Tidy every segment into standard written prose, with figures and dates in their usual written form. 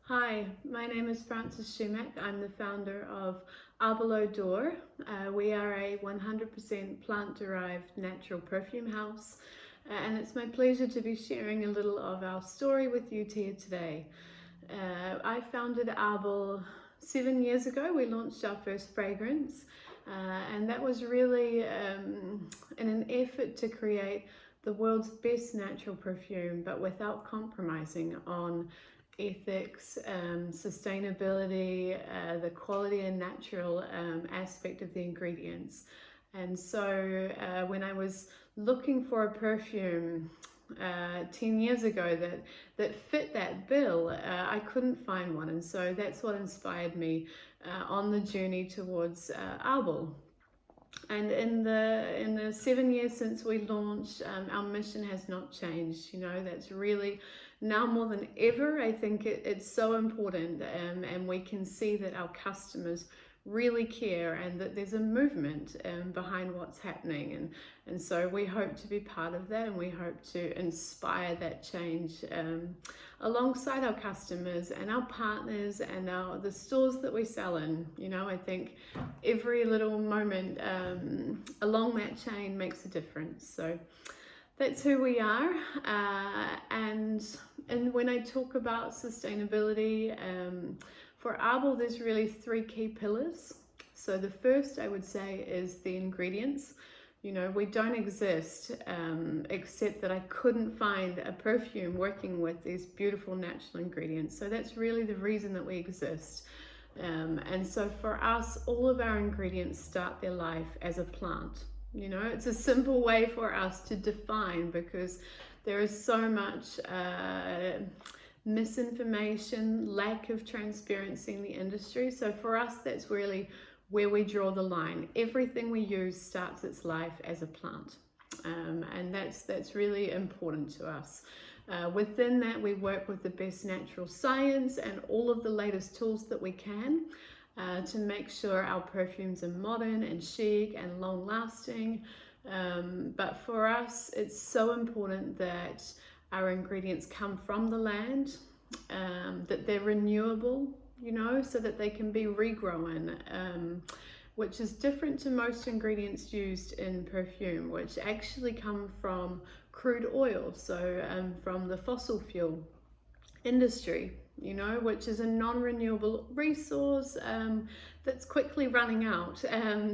Hi, my name is Frances Schumack. I'm the founder of Abel. We are a 100% plant-derived natural perfume house, and it's my pleasure to be sharing a little of our story with you here today. I founded Abel 7 years ago. We launched our first fragrance, and that was really in an effort to create the world's best natural perfume, but without compromising on ethics, sustainability, the quality and natural aspect of the ingredients. And so when I was looking for a perfume 10 years ago that fit that bill, I couldn't find one, and so that's what inspired me on the journey towards Abel. And in the 7 years since we launched, our mission has not changed. You know, that's really now more than ever. I think it's so important, and we can see that our customers really care and that there's a movement behind what's happening, and so we hope to be part of that, and we hope to inspire that change alongside our customers and our partners and the stores that we sell in. You know, I think every little moment along that chain makes a difference. So that's who we are, and when I talk about sustainability, for Abel, there's really 3 key pillars. So the first, I would say, is the ingredients. You know, we don't exist except that I couldn't find a perfume working with these beautiful natural ingredients. So that's really the reason that we exist. And so for us, all of our ingredients start their life as a plant. You know, it's a simple way for us to define, because there is so much misinformation, lack of transparency in the industry. So for us, that's really where we draw the line. Everything we use starts its life as a plant, and that's really important to us. Within that, we work with the best natural science and all of the latest tools that we can to make sure our perfumes are modern and chic and long lasting. But for us, it's so important that our ingredients come from the land, that they're renewable, you know, so that they can be regrown, which is different to most ingredients used in perfume, which actually come from crude oil, so from the fossil fuel industry, you know, which is a non-renewable resource that's quickly running out.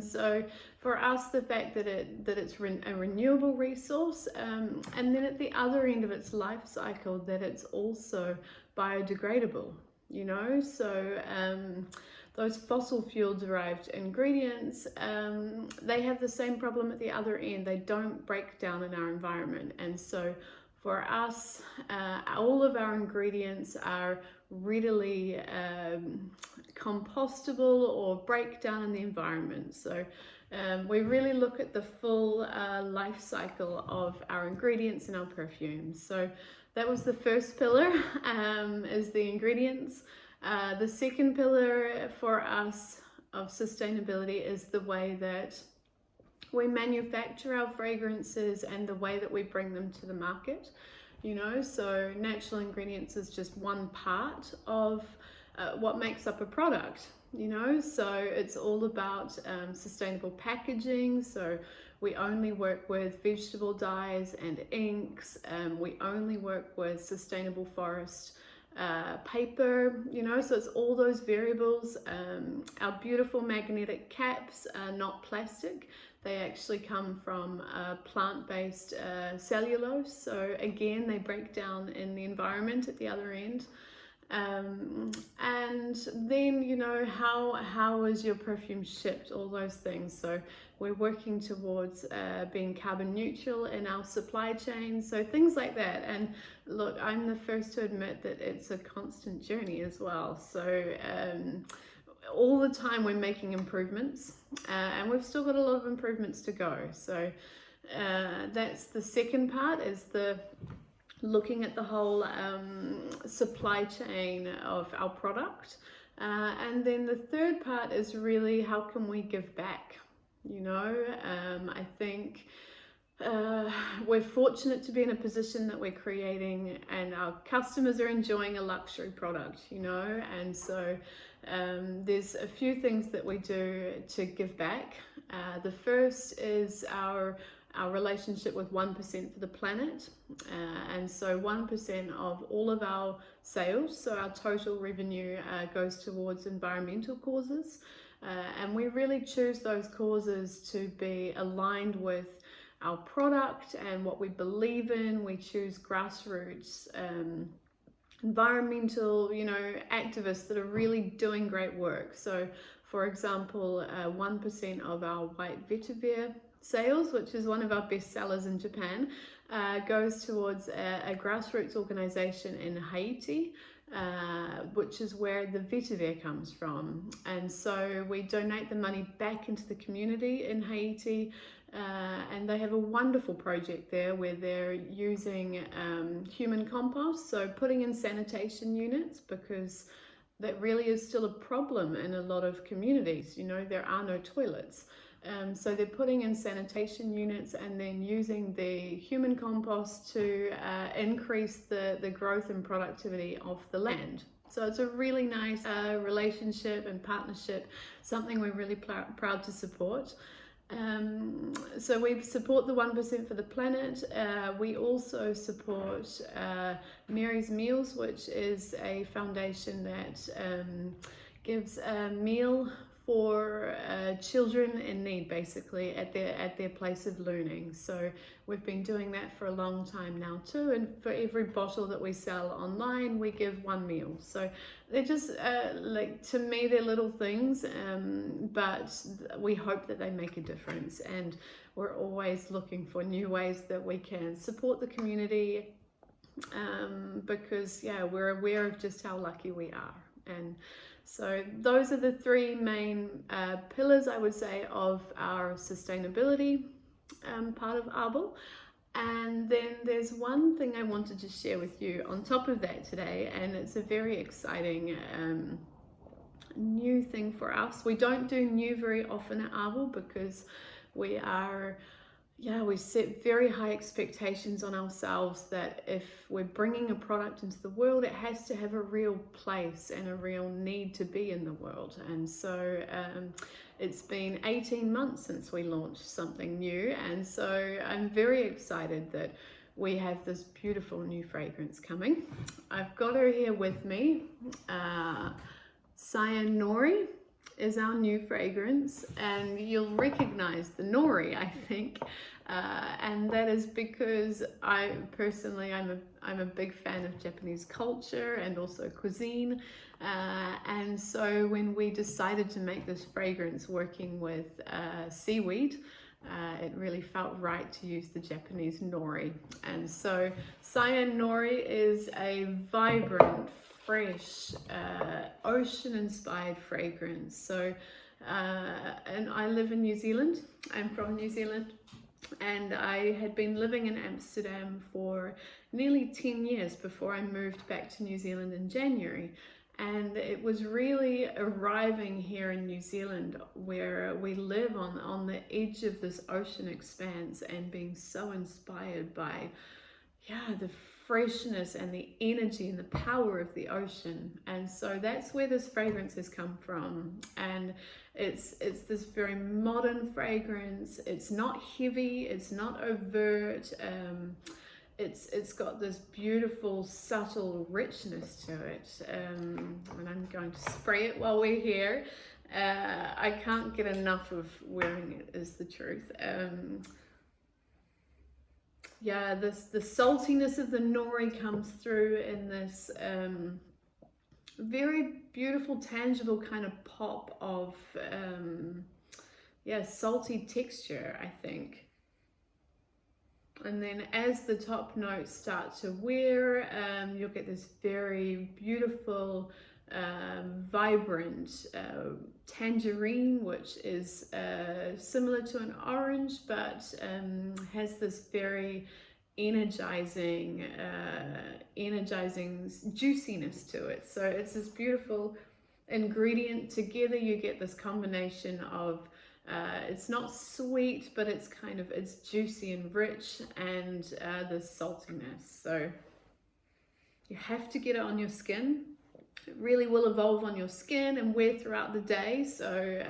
So for us, the fact that it's a renewable resource, and then at the other end of its life cycle, that it's also biodegradable, you know. So those fossil fuel derived ingredients, they have the same problem at the other end. They don't break down in our environment, and so for us, all of our ingredients are readily compostable or break down in the environment. So we really look at the full life cycle of our ingredients in our perfumes. So that was the first pillar, is the ingredients. The second pillar for us of sustainability is the way that we manufacture our fragrances and the way that we bring them to the market. You know, so natural ingredients is just one part of what makes up a product, you know. So it's all about sustainable packaging. So we only work with vegetable dyes and inks. We only work with sustainable forest paper, you know, so it's all those variables. Our beautiful magnetic caps are not plastic. They actually come from plant-based cellulose. So again, they break down in the environment at the other end. And then, you know, how is your perfume shipped, all those things. So we're working towards being carbon neutral in our supply chain, so things like that. And look, I'm the first to admit that it's a constant journey as well. So all the time we're making improvements, and we've still got a lot of improvements to go. So that's the second part, is the looking at the whole supply chain of our product. And then the third part is really how can we give back, you know. I think we're fortunate to be in a position that we're creating and our customers are enjoying a luxury product, you know, and so there's a few things that we do to give back. The first is our relationship with 1% for the planet, and so 1% of all of our sales, so our total revenue, goes towards environmental causes, and we really choose those causes to be aligned with our product and what we believe in. We choose grassroots environmental, you know, activists that are really doing great work. So for example, 1% of our white vetiver sales, which is one of our best sellers in Japan, goes towards a grassroots organization in Haiti, which is where the vetiver comes from. And so we donate the money back into the community in Haiti, and they have a wonderful project there where they're using human compost, so putting in sanitation units, because that really is still a problem in a lot of communities. You know, there are no toilets. So they're putting in sanitation units and then using the human compost to increase the growth and productivity of the land. So it's a really nice relationship and partnership, something we're really proud to support. So we support the 1% for the planet. We also support Mary's Meals, which is a foundation that gives a meal for children in need, basically at their place of learning. So we've been doing that for a long time now too, and for every bottle that we sell online we give one meal. So they're just like, to me, they're little things, but we hope that they make a difference, and we're always looking for new ways that we can support the community, because yeah, we're aware of just how lucky we are. And so those are the three main pillars, I would say, of our sustainability part of Abel. And then there's one thing I wanted to share with you on top of that today, and it's a very exciting new thing for us. We don't do new very often at Abel because we set very high expectations on ourselves that if we're bringing a product into the world, it has to have a real place and a real need to be in the world. And so it's been 18 months since we launched something new, and so I'm very excited that we have this beautiful new fragrance coming. I've got her here with me. Shia Nori is our new fragrance, and you'll recognize the nori, I think, and that is because I'm a big fan of Japanese culture and also cuisine, and so when we decided to make this fragrance working with seaweed, it really felt right to use the Japanese nori. And so Shia Nori is a vibrant, fresh, ocean-inspired fragrance. So, and I live in New Zealand. I'm from New Zealand, and I had been living in Amsterdam for nearly 10 years before I moved back to New Zealand in January. And it was really arriving here in New Zealand, where we live on the edge of this ocean expanse, and being so inspired by, the freshness and the energy and the power of the ocean. And so that's where this fragrance has come from. And it's this very modern fragrance. It's not heavy, it's not overt. It's got this beautiful, subtle richness to it. And I'm going to spray it while we're here. I can't get enough of wearing it, is the truth. The saltiness of the nori comes through in this very beautiful, tangible kind of pop of salty texture, I think. And then as the top notes start to wear, you'll get this very beautiful, vibrant tangerine, which is similar to an orange, but has this very energizing juiciness to it. So it's this beautiful ingredient. Together you get this combination of It's not sweet, but it's juicy and rich, and the saltiness. So you have to get it on your skin. It really will evolve on your skin and wear throughout the day. So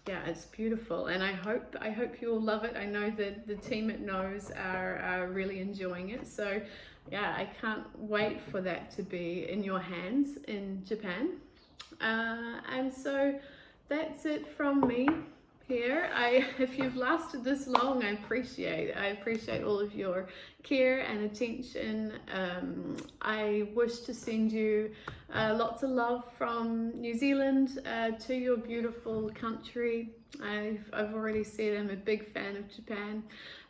yeah, it's beautiful, and I hope you all love it. I know that the team at Nose are really enjoying it. So yeah, I can't wait for that to be in your hands in Japan. And so that's it from me here. If you've lasted this long, I appreciate all of your care and attention. I wish to send you lots of love from New Zealand to your beautiful country. I've already said I'm a big fan of Japan,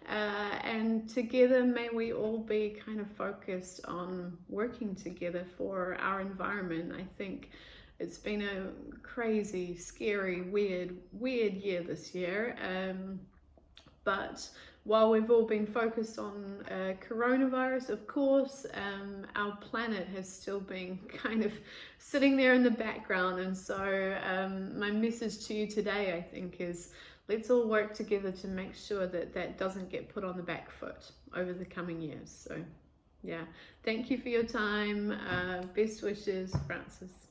and together may we all be kind of focused on working together for our environment. I think it's been a crazy, scary, weird year this year. But while we've all been focused on coronavirus, of course, our planet has still been kind of sitting there in the background. And so my message to you today, I think, is let's all work together to make sure that that doesn't get put on the back foot over the coming years. So yeah, thank you for your time. Best wishes, Francis.